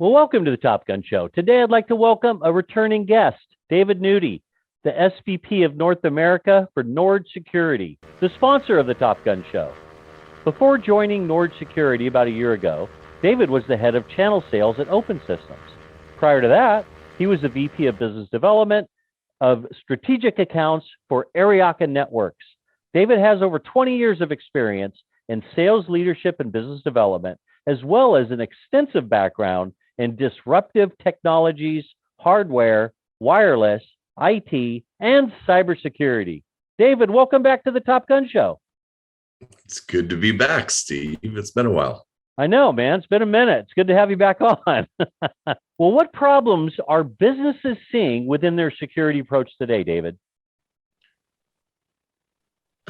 Well, welcome to the Top Gun Show. Today, I'd like to welcome a returning guest, David Nuti, the SVP of North America for Nord Security, the sponsor of the Top Gun Show. Before joining Nord Security about a year ago, David was the head of channel sales at Open Systems. Prior to that, he was the VP of Business Development of Strategic Accounts for Ariaka Networks. David has over 20 years of experience in sales leadership and business development, as well as an extensive background in disruptive technologies, hardware, wireless, IT, and cybersecurity. David, welcome back to the Top Gun Show. It's good to be back, Steve. It's been a while. I know, man. It's been a minute. It's good to have you back on. Well, what problems are businesses seeing within their security approach today, David?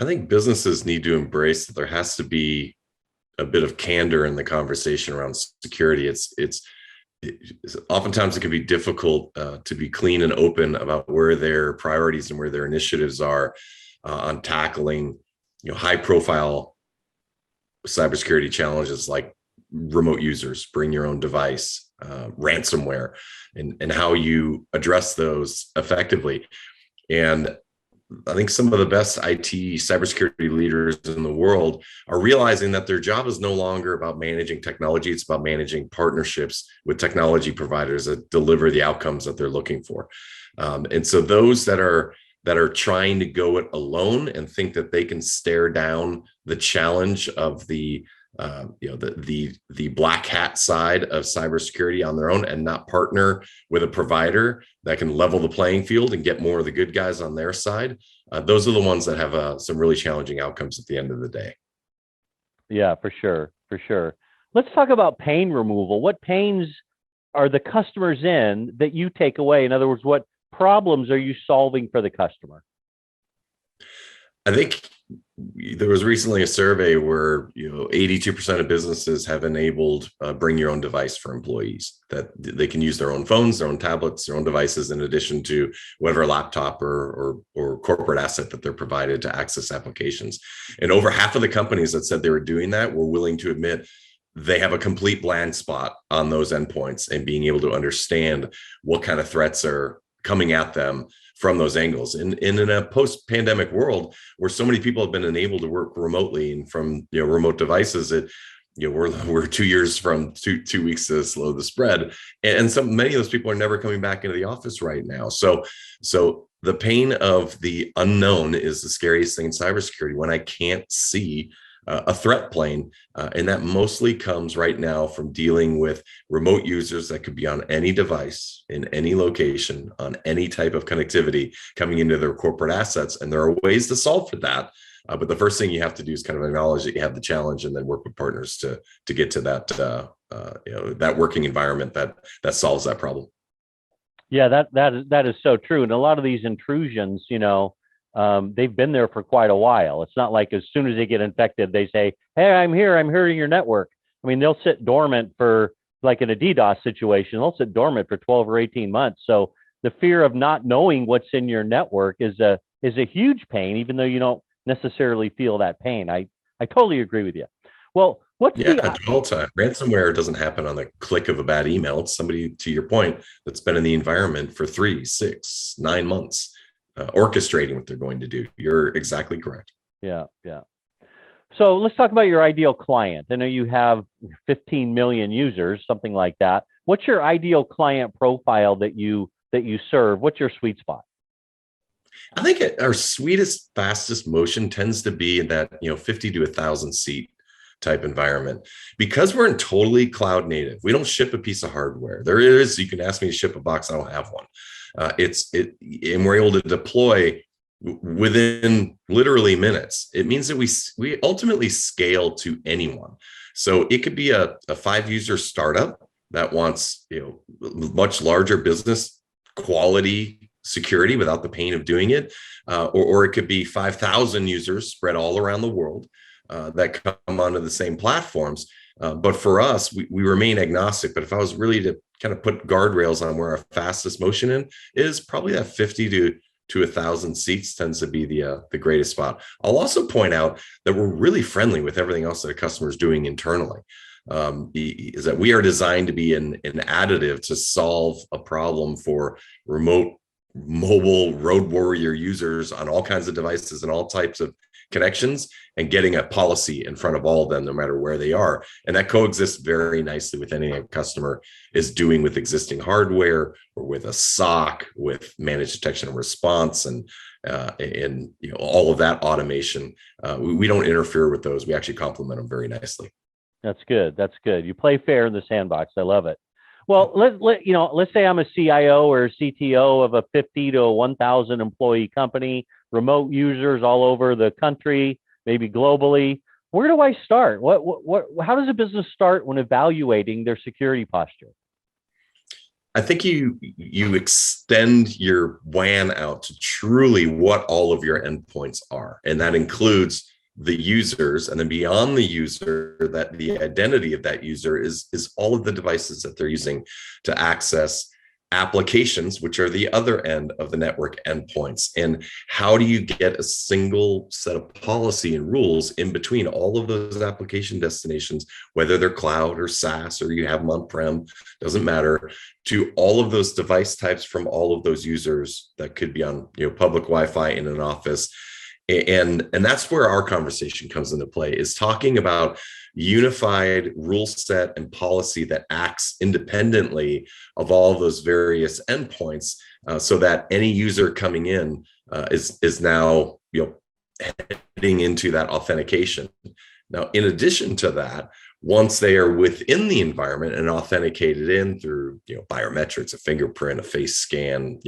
I think businesses need to embrace that there has to be a bit of candor in the conversation around security. Oftentimes it can be difficult to be clean and open about where their priorities and where their initiatives are on tackling, high profile cybersecurity challenges like remote users, bring your own device, ransomware, and how you address those effectively. And I think some of the best IT cybersecurity leaders in the world are realizing that their job is no longer about managing technology. It's about managing partnerships with technology providers that deliver the outcomes that they're looking for. And so those that are trying to go it alone and think that they can stare down the challenge of the black hat side of cybersecurity on their own and not partner with a provider that can level the playing field and get more of the good guys on their side. Those are the ones that have some really challenging outcomes at the end of the day. Yeah, for sure. For sure. Let's talk about pain removal. What pains are the customers in that you take away? In other words, what problems are you solving for the customer? I think there was recently a survey where 82% of businesses have enabled bring your own device for employees, that they can use their own phones, their own tablets, their own devices, in addition to whatever laptop or corporate asset that they're provided to access applications. And over half of the companies that said they were doing that were willing to admit they have a complete blind spot on those endpoints and being able to understand what kind of threats are coming at them from those angles. And in a post-pandemic world where so many people have been enabled to work remotely and from remote devices, we're 2 years from two weeks to slow the spread, and many of those people are never coming back into the office right now. So the pain of the unknown is the scariest thing in cybersecurity, when I can't see a threat plane. And that mostly comes right now from dealing with remote users that could be on any device, in any location, on any type of connectivity coming into their corporate assets. And there are ways to solve for that. But the first thing you have to do is kind of acknowledge that you have the challenge and then work with partners to get to that, that working environment that solves that problem. Yeah, that is so true. And a lot of these intrusions, they've been there for quite a while. It's not like as soon as they get infected, they say, "Hey, I'm here. I'm hurting your network." I mean, they'll sit dormant for, like in a DDoS situation, they'll sit dormant for 12 or 18 months. So the fear of not knowing what's in your network is a huge pain, even though you don't necessarily feel that pain. I totally agree with you. Well, all time. Ransomware doesn't happen on the click of a bad email. It's somebody, to your point, that's been in the environment for 3, 6, 9 months. Orchestrating what they're going to do. You're exactly correct. Yeah. So let's talk about your ideal client. I know you have 15 million users, something like that. What's your ideal client profile that you serve? What's your sweet spot? I think our sweetest, fastest motion tends to be in that 50 to 1,000 seat type environment, because we're in totally cloud native. We don't ship a piece of hardware. You can ask me to ship a box, I don't have one. And we're able to deploy within literally minutes. It means that we ultimately scale to anyone. So it could be a 5-user startup that wants much larger business quality security without the pain of doing it, or it could be 5,000 users spread all around the world that come onto the same platforms. But for us, we remain agnostic. But if I was really to kind of put guardrails on where our fastest motion in is, probably that 50 to 1,000 seats tends to be the greatest spot. I'll also point out that we're really friendly with everything else that a customer is doing internally. is that we are designed to be an additive to solve a problem for remote mobile road warrior users on all kinds of devices and all types of connections, and getting a policy in front of all of them, no matter where they are. And that coexists very nicely with anything a customer is doing with existing hardware or with a SOC, with managed detection and response, and all of that automation. We don't interfere with those. We actually complement them very nicely. That's good. That's good. You play fair in the sandbox. I love it. Well, let's say I'm a CIO or a CTO of a 50 to 1,000 employee company, remote users all over the country, maybe globally. Where do I start? How does a business start when evaluating their security posture? I think you extend your WAN out to truly what all of your endpoints are, and that includes the users, and then beyond the user, that the identity of that user is all of the devices that they're using to access applications, which are the other end of the network endpoints. And how do you get a single set of policy and rules in between all of those application destinations, whether they're cloud or SaaS or you have them on-prem, doesn't matter, to all of those device types from all of those users that could be on public Wi-Fi in an office. And that's where our conversation comes into play, is talking about unified rule set and policy that acts independently of all of those various endpoints, so that any user coming in is now heading into that authentication. Now, in addition to that, once they are within the environment and authenticated in through biometrics, a fingerprint, a face scan,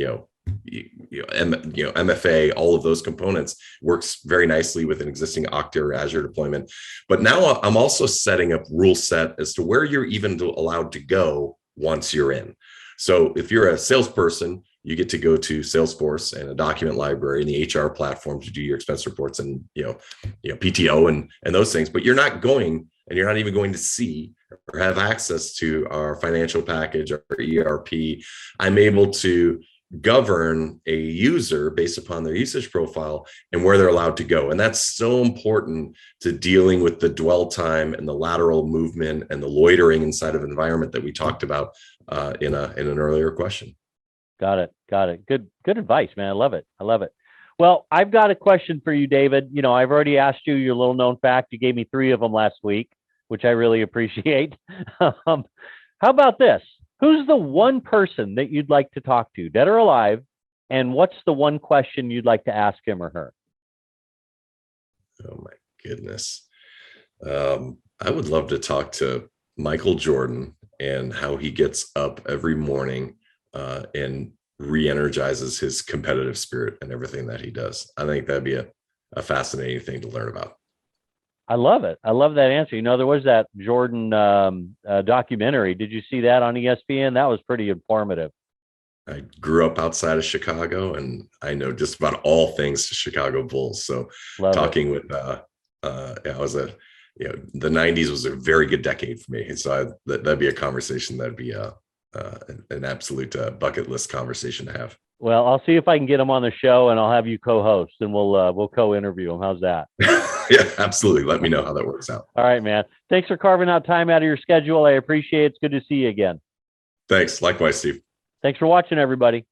MFA, all of those components, works very nicely with an existing Okta or Azure deployment. But now I'm also setting up rule set as to where you're even allowed to go once you're in. So if you're a salesperson, you get to go to Salesforce and a document library and the HR platform to do your expense reports and PTO and those things. But you're not going, and you're not even going to see or have access to our financial package or ERP. I'm able to govern a user based upon their usage profile and where they're allowed to go. And that's so important to dealing with the dwell time and the lateral movement and the loitering inside of an environment that we talked about in an earlier question. Got it. Good advice, man. I love it. Well, I've got a question for you, David. I've already asked you your little known fact. You gave me 3 of them last week, which I really appreciate. How about this? Who's the one person that you'd like to talk to, dead or alive? And what's the one question you'd like to ask him or her? Oh my goodness. I would love to talk to Michael Jordan and how he gets up every morning and re-energizes his competitive spirit and everything that he does. I think that'd be a fascinating thing to learn about. I love it. I love that answer. There was that Jordan documentary. Did you see that on ESPN? That was pretty informative. I grew up outside of Chicago, and I know just about all things to Chicago Bulls. So talking with, I was the 90s was a very good decade for me. So that'd be a conversation that'd be an absolute bucket list conversation to have. Well, I'll see if I can get him on the show, and I'll have you co-host, and we'll co-interview him. How's that? Yeah, absolutely. Let me know how that works out. All right, man. Thanks for carving out time out of your schedule. I appreciate it. It's good to see you again. Thanks. Likewise, Steve. Thanks for watching, everybody.